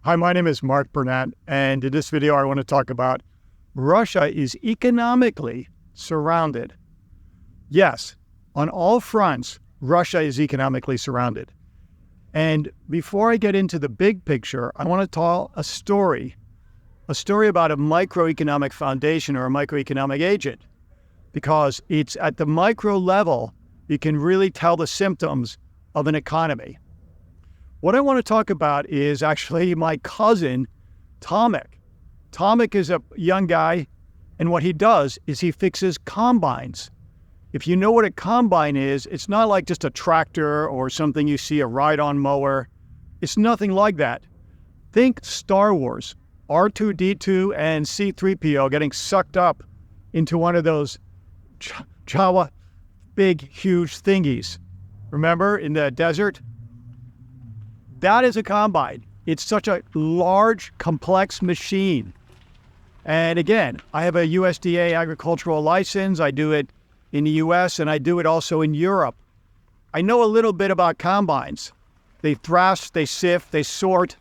Hi, my name is Mark Burnett, and in this video I want to talk about Russia is economically surrounded. Yes, on all fronts, Russia is economically surrounded. And before I get into the big picture, I want to tell a story about a microeconomic foundation or a microeconomic agent, because it's at the micro level you can really tell the symptoms of an economy. What I want to talk about is actually my cousin, Tomek. Tomek is a young guy, and what he does is he fixes combines. If you know what a combine is, it's not like just a tractor or something you see a ride-on mower. It's nothing like that. Think Star Wars, R2-D2 and C-3PO getting sucked up into one of those Jawa big, huge thingies. Remember, in the desert? That is a combine. It's such a large, complex machine. And again, I have a USDA agricultural license. I do it in the US and I do it also in Europe. I know a little bit about combines. They thrash, they sift, they sort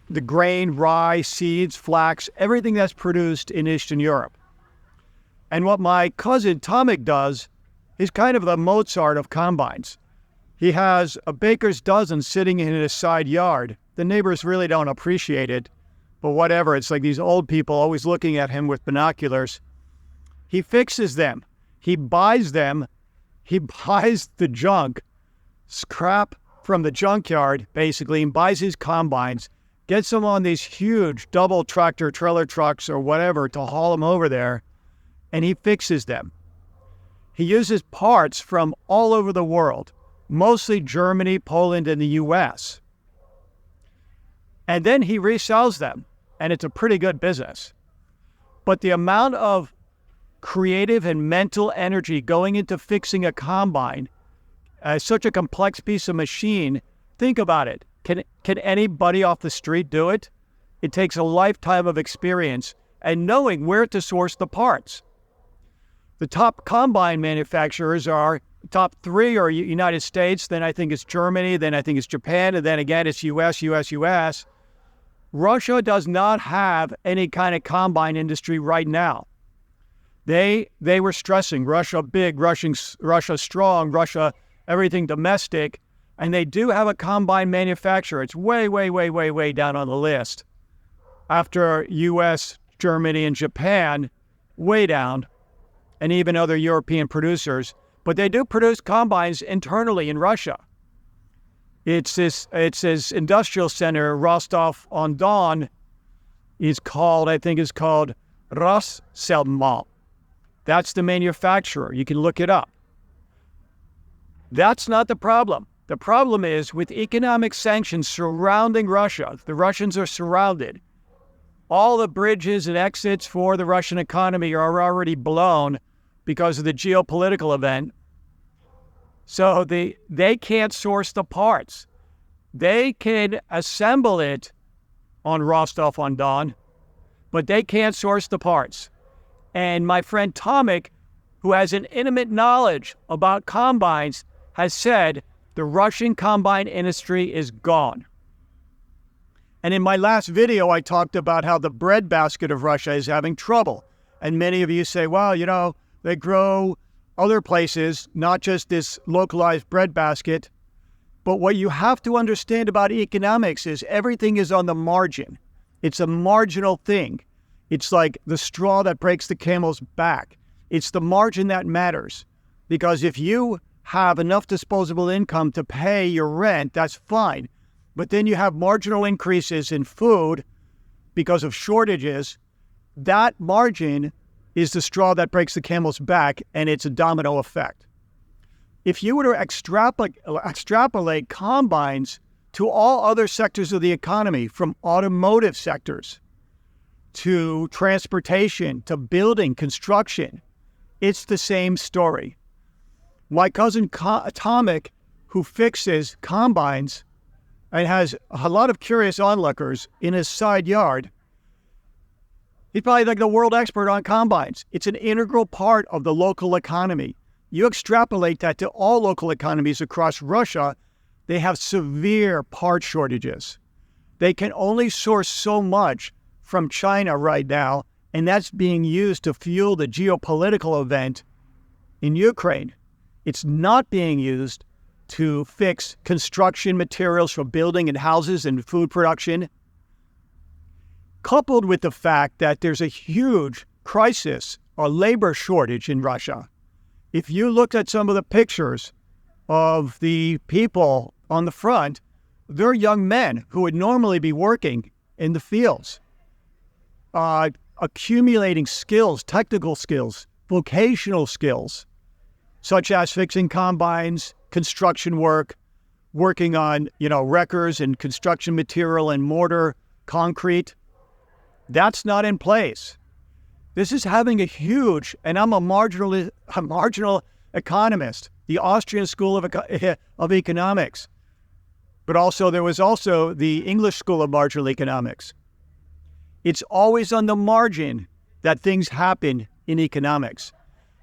the grain, rye, seeds, flax, everything that's produced in Eastern Europe. And what my cousin Tomek does is kind of the Mozart of combines. He has a baker's dozen sitting in his side yard. The neighbors really don't appreciate it, but whatever. It's like these old people always looking at him with binoculars. He fixes them. He buys them. He buys the junk, scrap from the junkyard, basically, and buys his combines, gets them on these huge double tractor trailer trucks or whatever to haul them over there, and he fixes them. He uses parts from all over the world, mostly Germany, Poland, and the US. And then he resells them, and it's a pretty good business. But the amount of creative and mental energy going into fixing a combine, such a complex piece of machine, think about it. Can anybody off the street do it? It takes a lifetime of experience and knowing where to source the parts. The top combine manufacturers are top three are United States, then I think it's Germany, then I think it's Japan, and then again it's US. Russia does not have any kind of combine industry right now. They were stressing Russia big, Russia strong, Russia everything domestic, and they do have a combine manufacturer. It's way down on the list. After US, Germany, and Japan, way down, and even other European producers. But they do produce combines internally in Russia. It's this industrial center, Rostov-on-Don, is called Rosselmont. That's the manufacturer. You can look it up. That's not the problem. The problem is with economic sanctions surrounding Russia. The Russians are surrounded. All the bridges and exits for the Russian economy are already blown because of the geopolitical event. So they can't source the parts. They can assemble it on Rostov-on-Don, but they can't source the parts. And my friend Tomek, who has an intimate knowledge about combines, has said the Russian combine industry is gone. And in my last video, I talked about how the breadbasket of Russia is having trouble. And many of you say, well, they grow other places, not just this localized breadbasket. But what you have to understand about economics is everything is on the margin. It's a marginal thing. It's like the straw that breaks the camel's back. It's the margin that matters. Because if you have enough disposable income to pay your rent, that's fine. But then you have marginal increases in food because of shortages. That margin is the straw that breaks the camel's back, and it's a domino effect. If you were to extrapolate combines to all other sectors of the economy, from automotive sectors to transportation to building, construction, it's the same story. My cousin Tomek, who fixes combines and has a lot of curious onlookers in his side yard, he's probably like the world expert on combines. It's an integral part of the local economy. You extrapolate that to all local economies across Russia, they have severe part shortages. They can only source so much from China right now, and that's being used to fuel the geopolitical event in Ukraine. It's not being used to fix construction materials for building and houses and food production, coupled with the fact that there's a huge crisis or labor shortage in Russia. If you look at some of the pictures of the people on the front, they're young men who would normally be working in the fields, accumulating skills, technical skills, vocational skills, such as fixing combines, construction work, working on, wreckers and construction material and mortar, concrete. That's not in place. This is having a huge, and I'm a marginal economist, the Austrian School of Economics, but also there was also the English School of Marginal Economics. It's always on the margin that things happen in economics.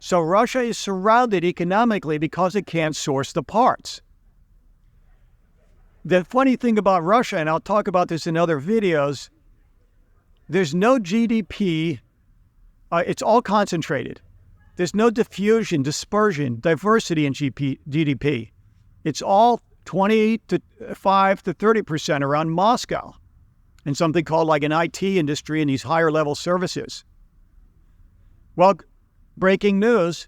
So Russia is surrounded economically because it can't source the parts. The funny thing about Russia, and I'll talk about this in other videos, there's no GDP. It's all concentrated. There's no diffusion, dispersion, diversity in GDP. It's all 25 to 30% around Moscow and something called like an IT industry and these higher level services. Well, breaking news,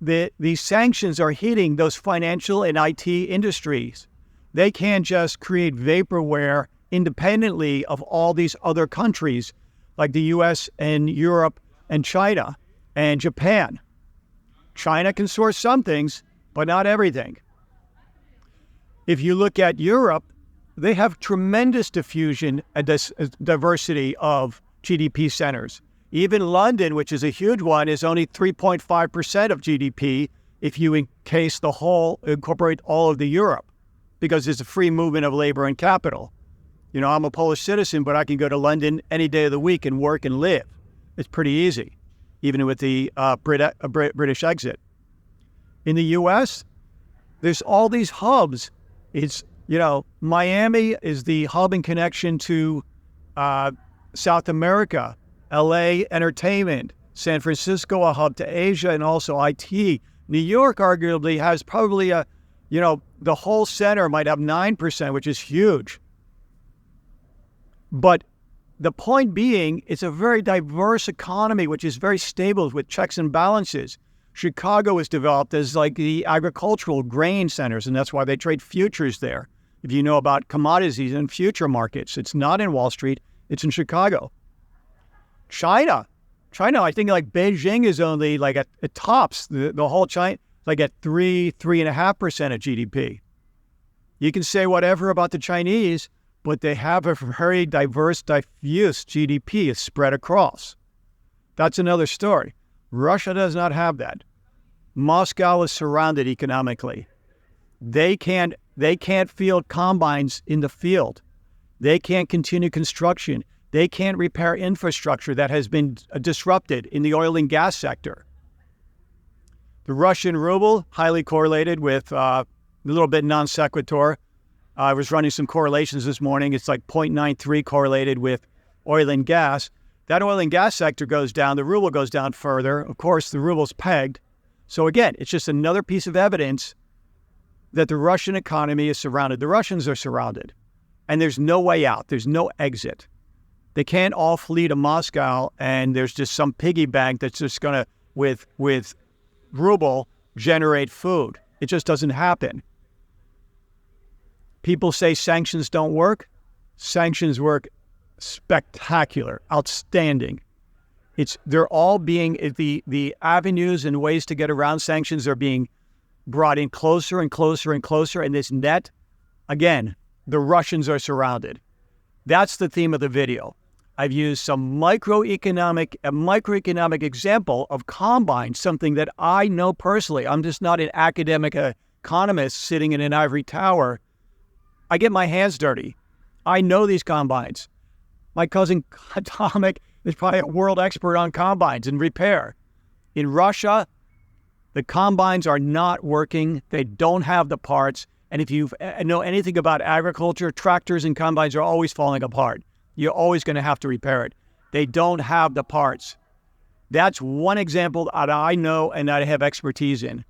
these sanctions are hitting those financial and IT industries. They can't just create vaporware independently of all these other countries like the US and Europe and China and Japan. China can source some things, but not everything. If you look at Europe, they have tremendous diffusion and diversity of GDP centers. Even London, which is a huge one, is only 3.5% of GDP if you incorporate all of the Europe, because it's a free movement of labor and capital. I'm a Polish citizen, but I can go to London any day of the week and work and live. It's pretty easy, even with the British exit. In the U.S., there's all these hubs. It's, Miami is the hub and connection to South America, L.A. entertainment, San Francisco a hub to Asia and also IT. New York arguably has probably the whole center might have 9%, which is huge. But the point being, it's a very diverse economy, which is very stable with checks and balances. Chicago is developed as like the agricultural grain centers, and that's why they trade futures there. If you know about commodities and future markets, it's not in Wall Street, it's in Chicago. China, I think like Beijing is only like at tops, the whole China, like at 3.5% of GDP. You can say whatever about the Chinese, but they have a very diverse, diffuse GDP. It's spread across. That's another story. Russia does not have that. Moscow is surrounded economically. They can't field combines in the field. They can't continue construction. They can't repair infrastructure that has been disrupted in the oil and gas sector. The Russian ruble, highly correlated with a little bit non sequitur. I was running some correlations this morning. It's like 0.93 correlated with oil and gas. That oil and gas sector goes down, the ruble goes down further. Of course, the ruble's pegged. So again, it's just another piece of evidence that the Russian economy is surrounded. The Russians are surrounded, and there's no way out. There's no exit. They can't all flee to Moscow, and there's just some piggy bank that's just going to, with ruble, generate food. It just doesn't happen. People say sanctions don't work. Sanctions work spectacular, outstanding. They're all being, the avenues and ways to get around sanctions are being brought in closer and closer and closer. And this net, again, the Russians are surrounded. That's the theme of the video. I've used some microeconomic example of combine, something that I know personally. I'm just not an academic economist sitting in an ivory tower. I get my hands dirty. I know these combines. My cousin Atomic is probably a world expert on combines and repair. In Russia, the combines are not working. They don't have the parts, And if you know anything about agriculture, tractors and combines are always falling apart. You're always going to have to repair it. They don't have the parts. That's one example that I know and that I have expertise in.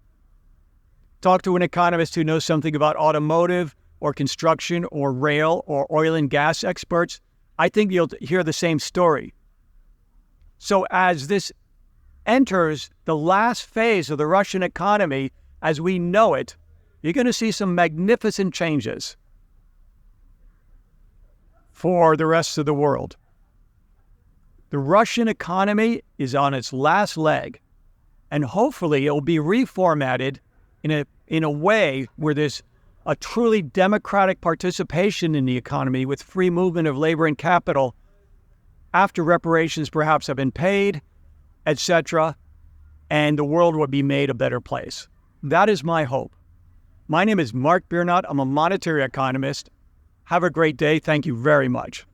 Talk to an economist who knows something about automotive or construction or rail or oil and gas experts. I think you'll hear the same story. So as this enters the last phase of the Russian economy as we know it, you're going to see some magnificent changes for the rest of the world. The Russian economy is on its last leg, and hopefully it will be reformatted in a way where there's a truly democratic participation in the economy with free movement of labor and capital after reparations perhaps have been paid, etc., and the world will be made a better place. That is my hope. My name is Mark Biernot. I'm a monetary economist. Have a great day. Thank you very much.